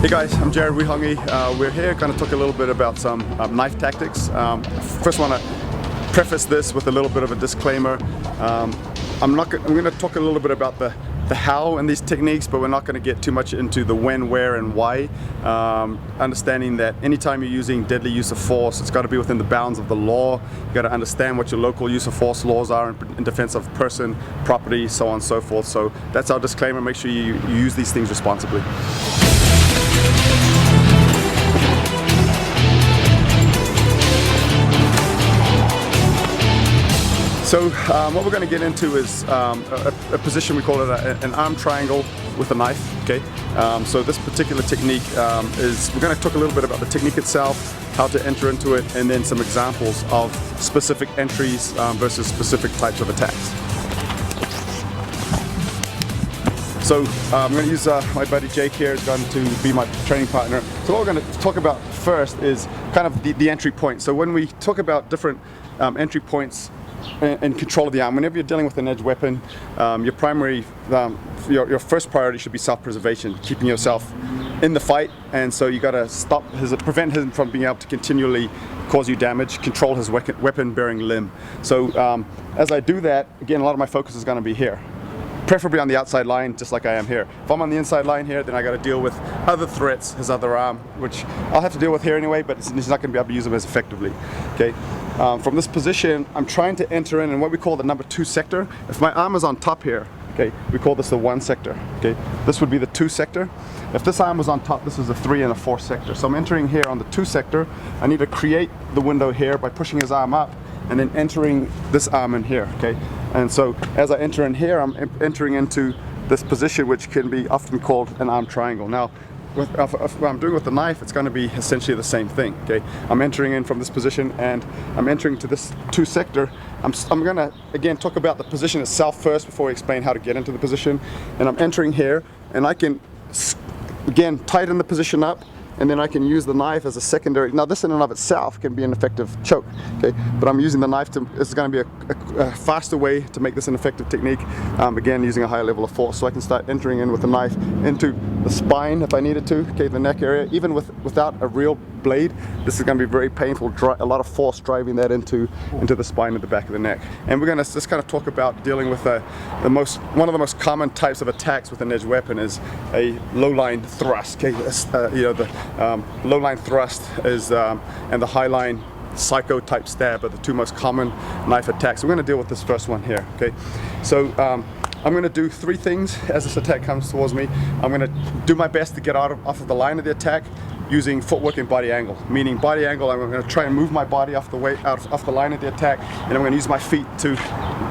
Hey guys, I'm WIHONGI. We're here going to talk a little bit about some knife tactics. First want to preface this with a little bit of a disclaimer. I'm going to talk a little bit about the how in these techniques, but we're not going to get too much into the when, where, and why. Understanding that anytime you're using deadly use of force, it's got to be within the bounds of the law. You got to understand what your local use of force laws are in defense of person, property, so on and so forth. So that's our disclaimer. Make sure you use these things responsibly. So what we're going to get into is a position, we call it an arm triangle with a knife. Okay. So this particular technique is, we're going to talk a little bit about the technique itself, how to enter into it, and then some examples of specific entries versus specific types of attacks. So I'm going to use my buddy Jake here is going to be my training partner. So what we're going to talk about first is kind of the entry point. So when we talk about different entry points and control of the arm, whenever you're dealing with an edge weapon, your primary, your first priority should be self-preservation, keeping yourself in the fight. And so you got to prevent him from being able to continually cause you damage, control his weapon-bearing limb. So as I do that, again, a lot of my focus is going to be here, preferably on the outside line, just like I am here. If I'm on the inside line here, then I got to deal with other threats, his other arm, which I'll have to deal with here anyway, but he's not going to be able to use them as effectively. Okay. From this position, I'm trying to enter in what we call the number 2 sector. If my arm is on top here, okay, we call this the 1 sector. Okay, this would be the 2 sector. If this arm was on top, this is a 3 and a 4 sector. So I'm entering here on the 2 sector. I need to create the window here by pushing his arm up and then entering this arm in here. Okay, and so as I enter in here, I'm entering into this position, which can be often called an arm triangle. Now, if I'm doing with the knife, it's going to be essentially the same thing. Okay, I'm entering in from this position and I'm entering to this 2 sector. I'm going to again talk about the position itself first before we explain how to get into the position. And I'm entering here, and I can again tighten the position up, and then I can use the knife as a secondary. Now this in and of itself can be an effective choke, okay? But I'm using the knife to, it's going to be a faster way to make this an effective technique, again using a higher level of force. So I can start entering in with the knife into the spine if I needed to, okay, the neck area. Even without a real blade, this is going to be very painful, a lot of force driving that into the spine at the back of the neck. And we're going to just kind of talk about dealing with one of the most common types of attacks with an edge weapon is a low-line thrust. Okay, you know, the low-line thrust is and the high-line psycho type stab are the 2 most common knife attacks. We're going to deal with this first one here. Okay, so I'm going to do 3 things as this attack comes towards me. I'm going to do my best to get off of the line of the attack using footwork and body angle. Meaning body angle, I'm going to try and move my body off the line of the attack, and I'm going to use my feet to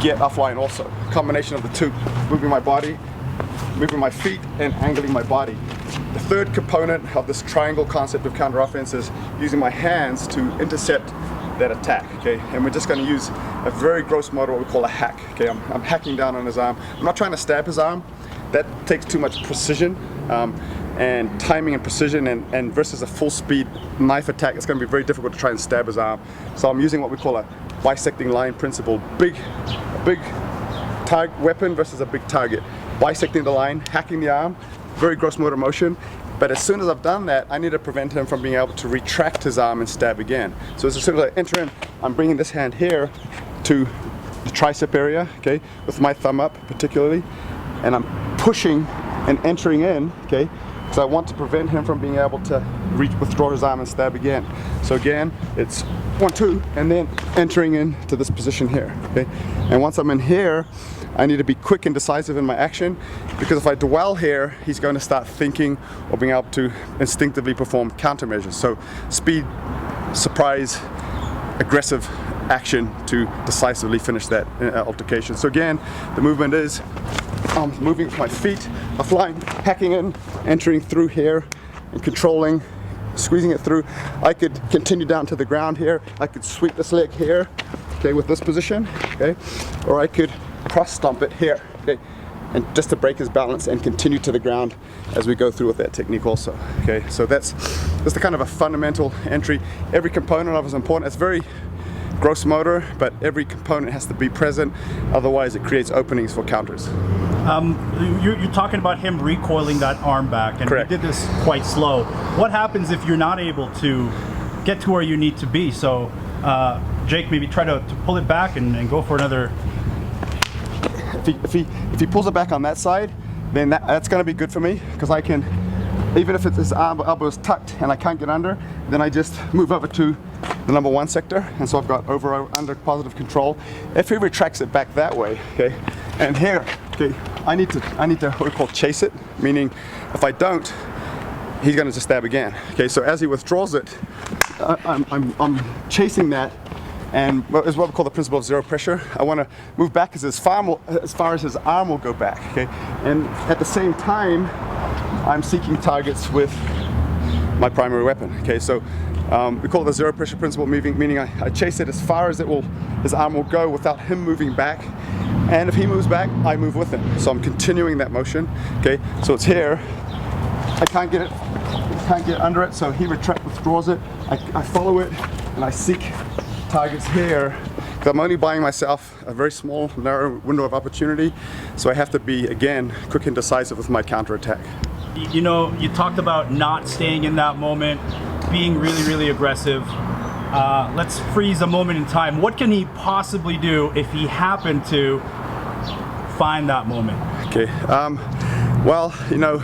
get offline also. A combination of the 2, moving my body, moving my feet, and angling my body. The third component of this triangle concept of counter-offense is using my hands to intercept that attack, okay? And we're just going to use a very gross motor, what we call a hack, okay? I'm hacking down on his arm. I'm not trying to stab his arm. That takes too much precision and timing and precision, and versus a full speed knife attack, it's going to be very difficult to try and stab his arm. So I'm using what we call a bisecting line principle. Big target weapon versus a big target. Bisecting the line, hacking the arm, very gross motor motion. But as soon as I've done that, I need to prevent him from being able to retract his arm and stab again. So as soon as I enter in, I'm bringing this hand here to the tricep area, okay, with my thumb up particularly, and I'm pushing and entering in, okay, because I want to prevent him from being able to withdraw his arm and stab again. So again, it's 1, 2, and then entering into this position here, okay. And once I'm in here, I need to be quick and decisive in my action, because if I dwell here, he's going to start thinking or being able to instinctively perform countermeasures. So speed, surprise, aggressive action to decisively finish that altercation. So again, the movement is moving with my feet, offline, hacking in, entering through here, and controlling, squeezing it through. I could continue down to the ground here. I could sweep this leg here, okay, with this position, okay, or I could cross stomp it here, okay, and just to break his balance and continue to the ground as we go through with that technique also. Okay, so that's the kind of a fundamental entry. Every component of it is important. It's very gross motor, but every component has to be present, otherwise it creates openings for counters. You're talking about him recoiling that arm back, and Correct. you did this quite slow. What happens if you're not able to get to where you need to be? So Jake, maybe try to pull it back and go for another. If he pulls it back on that side, then that's going to be good for me, because I can, even if his elbow is tucked and I can't get under, then I just move over to the number 1 sector, and so I've got under positive control. If he retracts it back that way, okay, and here, okay, I need to what we call chase it, meaning if I don't, he's going to just stab again. Okay, so as he withdraws it, I'm chasing that, and is what we call the principle of zero pressure. I want to move back as far as his arm will go back. Okay, and at the same time, I'm seeking targets with my primary weapon. Okay, so we call it the zero pressure principle, meaning I chase it as far as his arm will go without him moving back. And if he moves back, I move with him. So I'm continuing that motion. Okay, so it's here. I can't get under it, so he withdraws it. I follow it, and I seek targets here. I'm only buying myself a very small, narrow window of opportunity, so I have to be, again, quick and decisive with my counterattack. You know, you talked about not staying in that moment, being really, really aggressive. Let's freeze a moment in time. What can he possibly do if he happened to find that moment? Okay, well, you know,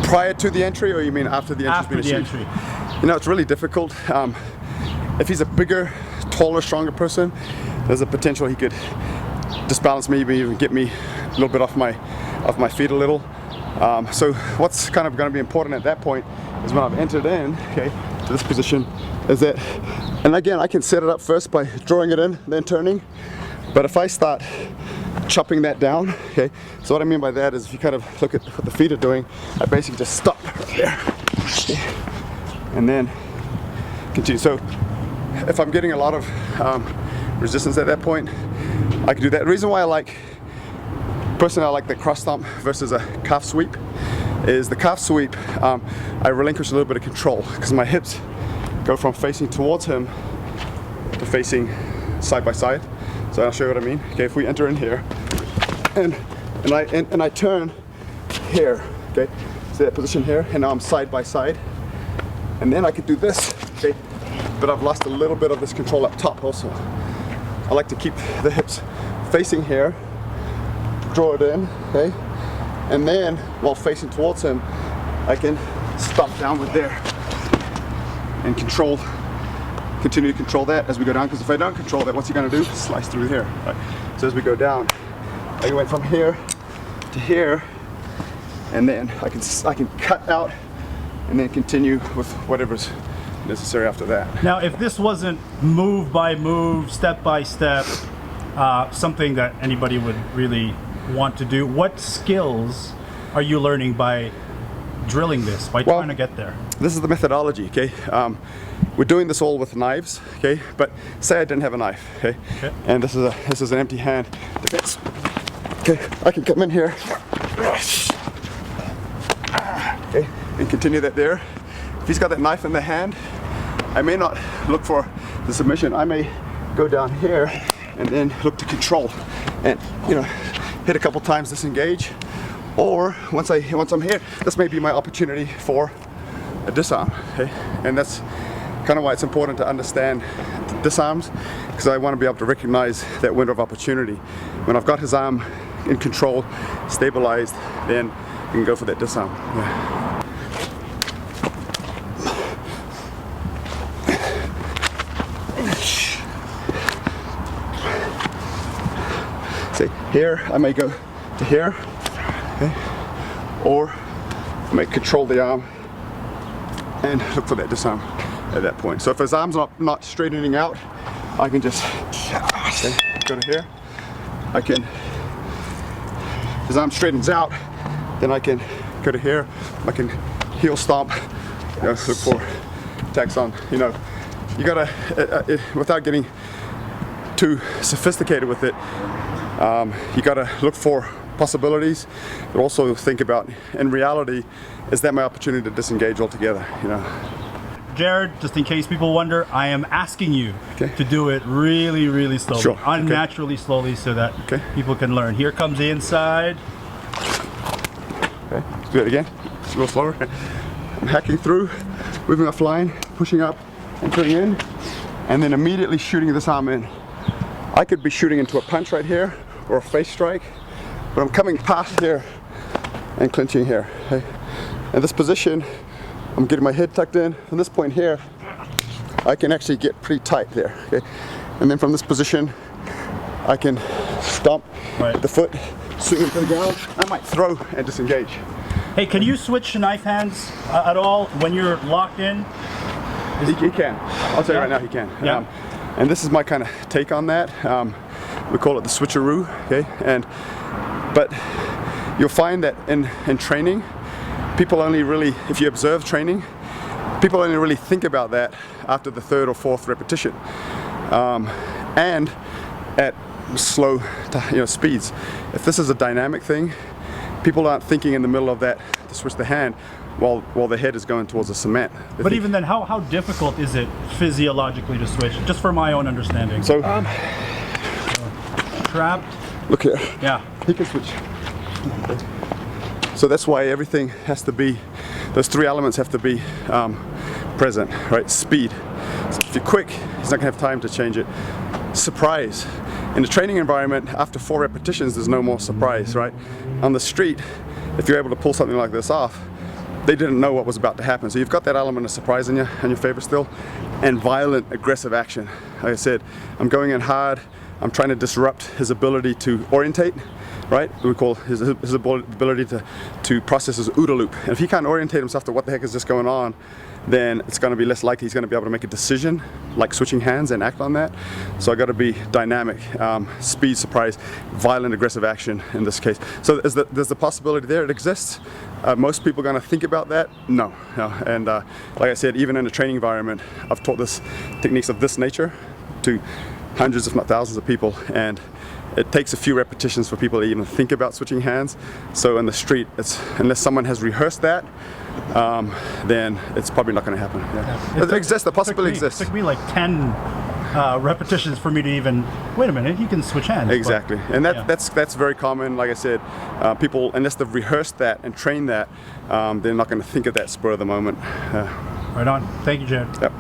prior to the entry, or you mean after the entry's been achieved? After the entry. You know, it's really difficult. If he's a bigger, taller, stronger person, there's a potential he could disbalance me, maybe even get me a little bit off my feet a little. So what's kind of going to be important at that point is when I've entered in, okay, to this position, is that, and again, I can set it up first by drawing it in, then turning. But if I start chopping that down, okay, so what I mean by that is if you kind of look at what the feet are doing, I basically just stop right there, okay, and then continue. So if I'm getting a lot of resistance at that point, I can do that. The reason why personally I like the cross stomp versus a calf sweep is the calf sweep, I relinquish a little bit of control because my hips go from facing towards him to facing side by side. So I'll show you what I mean. Okay, if we enter in here and I turn here, okay, so that position here, and now I'm side by side, and then I could do this, okay, but I've lost a little bit of this control up top also. I like to keep the hips facing here, draw it in, okay, and then while facing towards him, I can stomp downward there and continue to control that as we go down, because if I don't control that, what's he going to do? Slice through here, right? So as we go down, I went from here to here, and then I can cut out and then continue with whatever's necessary after that. Now, if this wasn't move by move, step by step, something that anybody would really want to do, what skills are you learning by drilling this, by trying to get there? This is the methodology, okay? We're doing this all with knives, okay? But say I didn't have a knife, okay? And this is an empty hand defense. Okay, I can come in here, okay, and continue that there. If he's got that knife in the hand, I may not look for the submission. I may go down here and then look to control, and hit a couple times, disengage, or once I'm here, this may be my opportunity for a disarm. Okay, and that's kind of why it's important to understand disarms, because I want to be able to recognize that window of opportunity. When I've got his arm in control, stabilized, then you can go for that disarm. Yeah. See, here I may go to here, okay, or I may control the arm and look for that disarm at that point. So if his arm's not straightening out, I can just go to here. If his arm straightens out, then I can go to here. I can heel stomp, look for attacks on. You gotta, without getting too sophisticated with it, you gotta look for possibilities, but also think about, in reality, is that my opportunity to disengage altogether? Jared, just in case people wonder, I am asking you to do it really, really slowly, Sure. unnaturally slowly, so that people can learn. Here comes the inside. Okay, let's do it again. It's a little slower. I'm hacking through, moving off line, pushing up, entering in, and then immediately shooting this arm in. I could be shooting into a punch right here, or a face strike, but I'm coming past here and clinching here. Okay? In this position, I'm getting my head tucked in. From this point here, I can actually get pretty tight there. Okay? And then from this position, I can stomp the foot, swing it to the ground. I might throw and disengage. Hey, can you switch knife hands at all when you're locked in? He can. I'll tell you right now, he can. Yeah. And this is my kind of take on that. We call it the switcheroo. Okay. But you'll find that in training, people only really, if you observe training, people only really think about that after the third or fourth repetition, and at slow, speeds. If this is a dynamic thing, people aren't thinking in the middle of that to switch the hand while the head is going towards the cement. But even then, how difficult is it physiologically to switch? Just for my own understanding. So, trapped. Look here. Yeah. He can switch. So that's why everything has to be, those three elements have to be present, right? Speed. So if you're quick, he's not gonna have time to change it. Surprise. In the training environment, after 4 repetitions, there's no more surprise, right? On the street, if you're able to pull something like this off, they didn't know what was about to happen. So you've got that element of surprise in your favor still, and violent, aggressive action. Like I said, I'm going in hard. I'm trying to disrupt his ability to orientate, right? We call his ability to process his OODA loop. And if he can't orientate himself to what the heck is just going on, then it's going to be less likely he's going to be able to make a decision, like switching hands, and act on that. So I got to be dynamic, speed, surprise, violent, aggressive action in this case. So there's the possibility there. It exists. Most people are going to think about that? No. And like I said, even in a training environment, I've taught this techniques of this nature to hundreds, if not thousands of people, and it takes a few repetitions for people to even think about switching hands. So in the street, unless someone has rehearsed that, then it's probably not going to happen. Yeah. It exists. The possibility exists. It took me like 10 repetitions for me to even, wait a minute, you can switch hands. Exactly. And that's very common. Like I said, people, unless they've rehearsed that and trained that, they're not going to think of that spur of the moment. Right on. Thank you, Jared. Yep.